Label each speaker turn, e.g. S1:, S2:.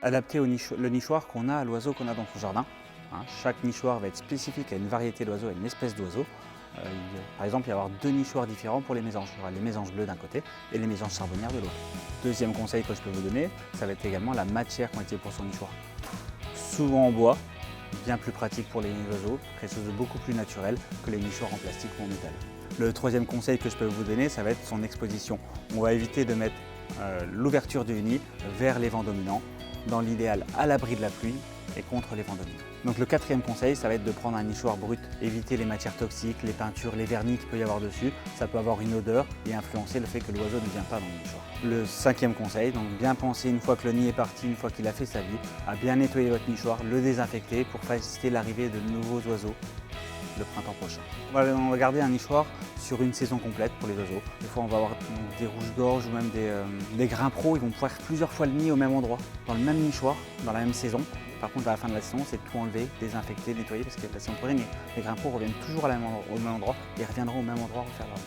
S1: adapté le nichoir qu'on a à l'oiseau qu'on a dans son jardin. Hein, chaque nichoir va être spécifique à une variété d'oiseaux, à une espèce d'oiseau. Par exemple, il va y avoir 2 nichoirs différents pour les mésanges. Il y aura les mésanges bleus d'un côté et les mésanges charbonnières de l'autre. Deuxième conseil que je peux vous donner, ça va être également la matière qu'on utilise pour son nichoir. Souvent en bois, bien plus pratique pour les oiseaux, quelque chose de beaucoup plus naturel que les nichoirs en plastique ou en métal. Le troisième conseil que je peux vous donner, ça va être son exposition. On va éviter de mettre l'ouverture du nid vers les vents dominants, dans l'idéal à l'abri de la pluie et contre les vents dominants. Donc le quatrième conseil, ça va être de prendre un nichoir brut, éviter les matières toxiques, les peintures, les vernis qu'il peut y avoir dessus. Ça peut avoir une odeur et influencer le fait que l'oiseau ne vient pas dans le nichoir. Le cinquième conseil, donc bien penser une fois que le nid est parti, une fois qu'il a fait sa vie, à bien nettoyer votre nichoir, le désinfecter pour faciliter l'arrivée de nouveaux oiseaux le printemps prochain. On va garder un nichoir sur une saison complète pour les oiseaux. Des fois on va avoir des rouges-gorges ou même des grimpros, ils vont pouvoir faire plusieurs fois le nid au même endroit, dans le même nichoir, dans la même saison. Par contre à la fin de la saison, c'est tout enlever, désinfecter, nettoyer, parce que la saison prochaine, les grimpros reviennent toujours au même endroit et ils reviendront au même endroit refaire leur vie.